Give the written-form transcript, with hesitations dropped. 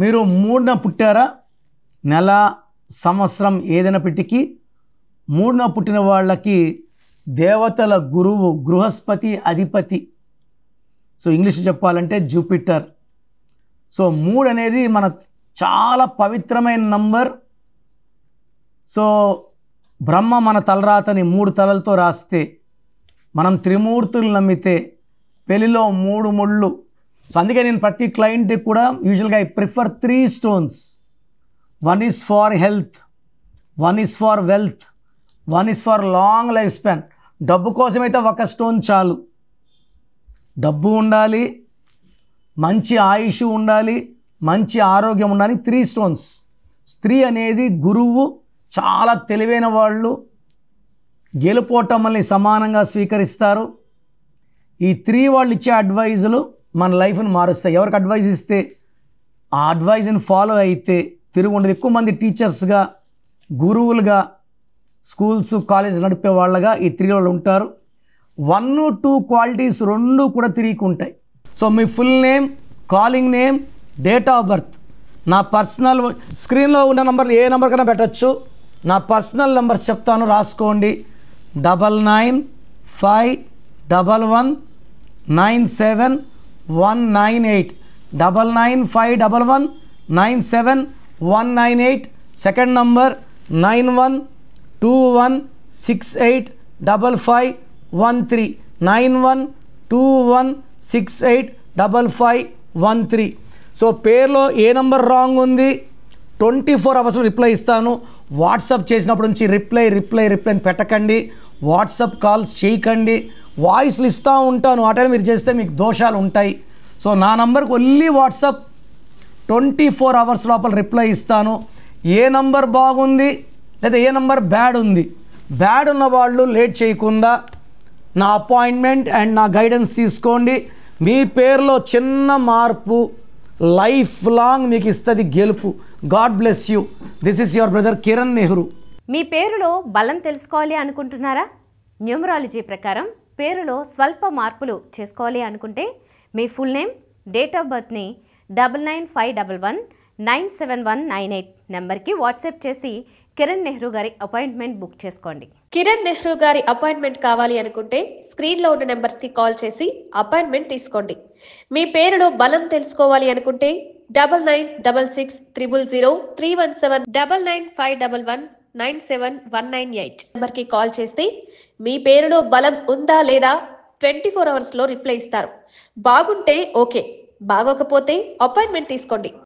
మీరు 3న పుట్టారా, నెల సంవత్సరం ఏదైనప్పటికీ 3న పుట్టిన వాళ్ళకి దేవతల గురువు బృహస్పతి అధిపతి. సో ఇంగ్లీష్ చెప్పాలంటే జూపిటర్. సో 3 అనేది మన చాలా పవిత్రమైన నంబర్. సో బ్రహ్మ మన తలరాతని 3 తలలతో రాస్తే, మనం త్రిమూర్తులు నమ్మితే పెళ్లిలో 3 ముళ్ళు. సో అందుకే నేను ప్రతి క్లయింట్కి కూడా యూజువల్గా I prefer 3 stones. 1 is for health, 1 is for wealth, 1 is for long life span. డబ్బు కోసమైతే 1 స్టోన్ చాలు. డబ్బు ఉండాలి, మంచి ఆయుష్ ఉండాలి, మంచి ఆరోగ్యం ఉండాలి. 3 స్టోన్స్. 3 అనేది గురువు, చాలా తెలివైన వాళ్ళు, గెలుపోటమల్ని సమానంగా స్వీకరిస్తారు. ఈ 3 వాళ్ళు ఇచ్చే అడ్వైజులు మన లైఫ్ని మారుస్తాయి. ఎవరికి అడ్వైజ్ ఇస్తే ఆ అడ్వైజ్ని ఫాలో అయితే తిరుగు ఉండదు. ఎక్కువ మంది టీచర్స్గా, గురువులుగా, స్కూల్స్ కాలేజ్ నడిపే వాళ్ళగా ఈ 3 వాళ్ళు ఉంటారు. 1, 2 క్వాలిటీస్ 2 కూడా 3కి ఉంటాయి. So me full name, calling name, date of birth, నా పర్సనల్ స్క్రీన్లో ఉన్న నంబర్లు ఏ నెంబర్ కన్నా పెట్టచ్చు. నా పర్సనల్ నెంబర్స్ చెప్తాను, రాసుకోండి. 995197198198, 9951197198. Second number 9121685513, 9121685513. సో పేరులో ఏ నెంబర్ రాంగ్ ఉంది 24 అవర్స్లో రిప్లై ఇస్తాను. వాట్సాప్ చేసినప్పటి నుంచి రిప్లై అని పెట్టకండి. వాట్సాప్ కాల్స్ చేయకండి. వాయిస్లు ఇస్తూ ఉంటాను, ఆ టైం మీరు చేస్తే మీకు దోషాలు ఉంటాయి. సో నా నంబర్కి ఓన్లీ వాట్సాప్, 24 అవర్స్ లోపల రిప్లై ఇస్తాను. ఏ నంబర్ బాగుంది లేదా ఏ నంబర్ బ్యాడ్ ఉంది, బ్యాడ్ ఉన్న వాళ్ళు లేట్ చేయకుండా నా అపాయింట్మెంట్ అండ్ నా గైడెన్స్ తీసుకోండి. మీ పేరులో చిన్న మార్పు లైఫ్ లాంగ్ మీకు ఇస్తుంది గెలుపు. God bless you. This is your brother Kiran Nehru. మీ పేరులో బలం తెలుసుకోవాలి అనుకుంటున్నారా? న్యూమరాలజీ ప్రకారం పేరులో స్వల్ప మార్పులు చేసుకోవాలి అనుకుంటే మీ ఫుల్ నేమ్, డేట్ ఆఫ్ బర్త్ని 9951197198 నెంబర్కి వాట్సాప్ చేసి కిరణ్ నెహ్రూ గారి అపాయింట్మెంట్ బుక్ చేసుకోండి. కిరణ్ నెహ్రూ గారి అపాయింట్మెంట్ కావాలి అనుకుంటే స్క్రీన్లో ఉన్న నెంబర్స్కి కాల్ చేసి అపాయింట్మెంట్ తీసుకోండి. మీ పేరులో బలం తెలుసుకోవాలి అనుకుంటే 9966000317, 9951197198 నెంబర్కి కాల్ చేస్తే మీ పేరులో బలం ఉందా లేదా 24 అవర్స్లో రిప్లై ఇస్తారు. బాగుంటే ఓకే, బాగోకపోతే అపాయింట్మెంట్ తీసుకోండి.